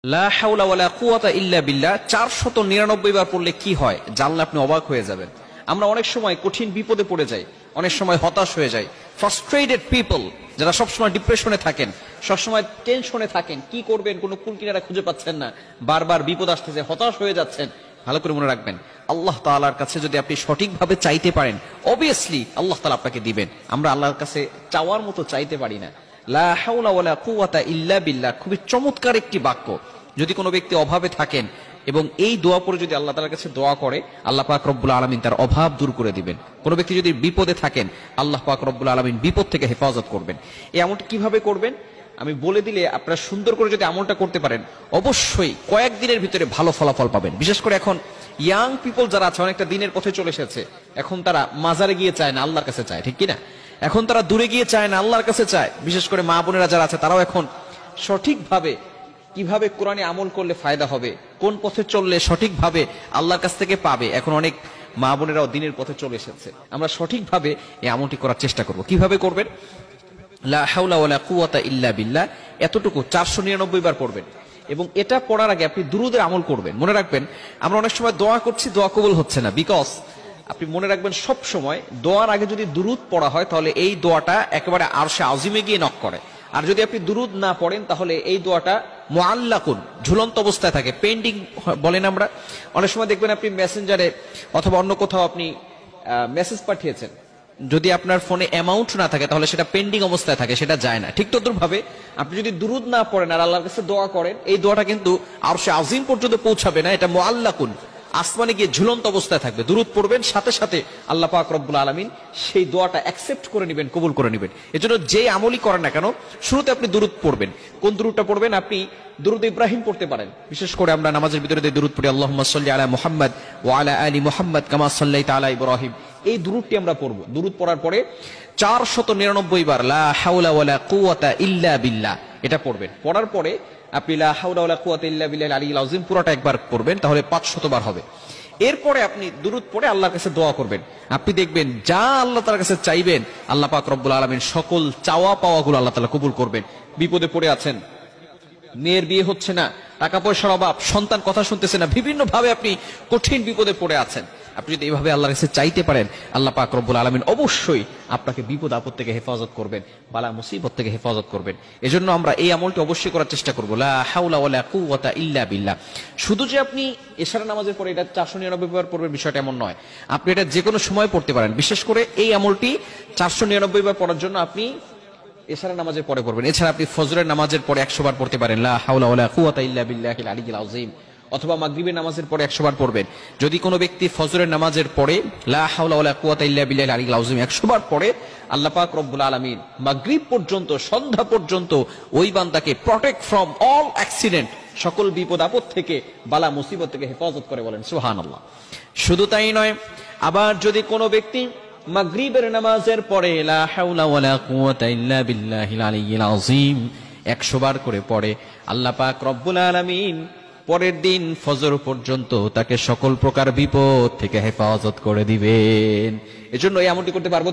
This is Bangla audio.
লা হাওলা ওয়ালা কুওয়াতা ইল্লা বিল্লাহ 499 বার পড়লে কি হয় জানলে আপনি অবাক হয়ে যাবেন। আমরা অনেক সময় কঠিন বিপদে পড়ে যাই, অনেক সময় হতাশ হয়ে যাই। ফ্রাস্ট্রেটেড পিপল, যারা সবসময় ডিপ্রেশনে থাকেন, সবসময় টেনশনে থাকেন, কি করবেন কোনো কুল কিনারা খুঁজে পাচ্ছেন না, বারবার বিপদ আসতেছে, হতাশ হয়ে যাচ্ছেন। ভালো করে মনে রাখবেন, আল্লাহ তাআলার কাছে যদি আপনি সঠিকভাবে চাইতে পারেন, অবভিয়াসলি আল্লাহ তাআলা আপনাকে দিবেন। আমরা আল্লাহর কাছে চাওয়ার মতো চাইতে পারি না। লা হাওলা ওয়ালা কুওয়াতা ইল্লা বিল্লাহ খুবই চমৎকার একটি বাক্য। যদি কোনো ব্যক্তি অভাবে থাকেন এবং এই দোয়া পড়ে যদি আল্লাহ তাআলার কাছে দোয়া করে, আল্লাহ পাক রব্বুল আলামিন তার অভাব দূর করে দিবেন। কোনো ব্যক্তি যদি বিপদে থাকেন, আল্লাহ পাক রব্বুল আলামিন বিপদ থেকে হেফাজত করবেন। এই আমলটা কিভাবে করবেন আমি বলে দিলে আপনারা সুন্দর করে যদি আমলটা করতে পারেন, অবশ্যই কয়েকদিনের ভিতরে ভালো ফলাফল পাবেন। বিশেষ করে এখন ইয়াং পিপল যারা আছে, অনেকটা দিনের পথে চলে এসেছে, এখন তারা মাজারে গিয়ে চায় না, আল্লাহর কাছে চায়, ঠিক কিনা? এখন তারা দূরে গিয়ে চায় না, আল্লাহর কাছে চায়। বিশেষ করে মা বোনেরা যারা আছে, তারাও এখন সঠিকভাবে কিভাবে কোরআনে আমল করলে ফায়দা হবে, কোন পথে চললে সঠিকভাবে আল্লাহর কাছ থেকে পাবে, এখন অনেক মা বোনেরাও দিনের পথে চলে এসেছে। আমরা সঠিকভাবে এই আমলটি করার চেষ্টা করব। কিভাবে করবেন? লা হাওলা ওয়ালা কুওয়াতা ইল্লা বিল্লাহ এতটুকু 499 বার পড়বেন। এবং এটা পড়ার আগে আপনি দুরুদের আমল করবেন। মনে রাখবেন, আমরা অনেক সময় দোয়া করছি, দোয়া কবুল হচ্ছে না, বিকজ আপনি মনে রাখবেন সব সময় দোয়ার আগে যদি দুরুদ পড়া হয়, তাহলে এই দোয়াটা একেবারে আরশে আজিমে গিয়ে নক করে। আর যদি আপনি দুরুদ না পড়েন, তাহলে এই দোয়াটা মুআল্লাকুন, ঝুলন্ত অবস্থায় থাকে, পেন্ডিং বলেন আমরা। অনেক সময় দেখবেন আপনি মেসেঞ্জারে অথবা অন্য কোথাও আপনি মেসেজ পাঠিয়েছেন, যদি আপনার ফোনে অ্যামাউন্ট না থাকে, তাহলে সেটা পেন্ডিং অবস্থায় থাকে, সেটা যায় না। ঠিক তদ্রুপভাবে আপনি যদি দুরুদ না পড়েন আর আল্লাহর কাছে দোয়া করেন, এই দোয়াটা কিন্তু আরশে আজিম পর্যন্ত পৌঁছাবে না, এটা মুআল্লাকুন, আসমানে গিয়ে ঝুলন্ত অবস্থায় থাকবে। দুরুদ পড়বেন, সাথে সাথে আল্লাহ পাক রব্বুল আলামিন সেই দোয়াটা অ্যাকসেপ্ট করে নেবেন, কবুল করে নেবেন। এজন্য যে আমলই করেন না কেন, শুরুতে আপনি দুরুদ পড়বেন। কোন দুরুদটা পড়বেন? আপনি দুরুদ ইব্রাহিম পড়তে পারেন। বিশেষ করে আমরা নামাজের ভিতরে যে দুরুদ পড়ি, আল্লাহুম্মা সাল্লি আলা মুহাম্মাদ ওয়া আলা আলি মুহাম্মাদ কামা সাল্লাইতা আলা ইব্রাহিম, এই দুরুদটি আমরা পড়ব। দুরুদ পড়ার পরে 499 বার লা হাওলা ওয়ালা কুওয়াতা ইল্লা বিল্লাহ এটা পড়বেন। পড়ার পরে আপনি লা হাওলা ওয়ালা কুওয়াতা ইল্লা বিল্লাহিল আলিয়্যিল আযীম পুরোটা একবার পড়বেন, তাহলে 500 বার হবে। এরপরে আপনি দুরুদ পড়ে আল্লাহর কাছে দোয়া করবেন। আপনি দেখবেন যা আল্লাহ তাআলার কাছে চাইবেন, আল্লাহ পাক রব্বুল আলামিন সকল চাওয়া পাওয়াগুলো আল্লাহ তাআলা কবুল করবেন। বিপদে পড়ে আছেন, মেয়ের বিয়ে হচ্ছে না, টাকা পয়সার অভাব, সন্তান কথা শুনতেছে না, বিভিন্ন ভাবে আপনি কঠিন বিপদে পড়ে আছেন, আপনি যদি এইভাবে আল্লাহর কাছে চাইতে পারেন, আল্লাহ পাক রব্বুল আলামিন অবশ্যই আপনাকে বিপদ আপদ থেকে হেফাজত করবেন, বালা মুসিবত থেকে হেফাজত করবেন। এজন্য আমরা এই আমলটি অবশ্যই করার চেষ্টা করব। লা হাওলা ওয়ালা কুওয়াতা ইল্লা বিল্লাহ। শুধু যে আপনি এশার নামাজের পরে এটা 499 বার পড়বেন বিষয়টা এমন নয়, আপনি এটা যে কোনো সময় পড়তে পারেন। বিশেষ করে এই আমলটি 499 বার পড়ার জন্য আপনি এশার নামাজের পরে পড়বেন। এছাড়া আপনি ফজরের নামাজের পরে 100 বার পড়তে পারেন, লা হাওলা ওয়ালা কুওয়াতা ইল্লা বিল্লাহিল আলিয়্যিল আযীম। অথবা মাগরিবের নামাজের পরে 100 বার পড়বেন। যদি কোনো ব্যক্তি ফজরের নামাজের পরে লা হাওলা ওয়ালা কুওয়াতা ইল্লা বিল্লাহিল আলিয়্যিল আযীম 100 বার পড়ে, আল্লাহ পাক রব্বুল আলামিন মাগরিব পর্যন্ত, সন্ধ্যা পর্যন্ত ওই বান্দাকে প্রটেক্ট ফ্রম অল অ্যাক্সিডেন্ট, সকল বিপদ আপদ থেকে, বালা মুসিবত থেকে হেফাজত করে, বলেন সুবহানাল্লাহ। শুধু তাই নয়, আবার যদি কোনো ব্যক্তি মাগরিবের নামাজের পরে লা হাওলা ওয়ালা কুওয়াতা ইল্লা বিল্লাহিল আলিয়্যিল আযীম 100 বার করে পড়ে, আল্লাহ পাক রব্বুল আলামিন পরের দিন ফজর পর্যন্ত তাকে সকল প্রকার বিপদ থেকে হেফাজত করে দিবেন। এজন্য এই আমলটি করতে পারবো।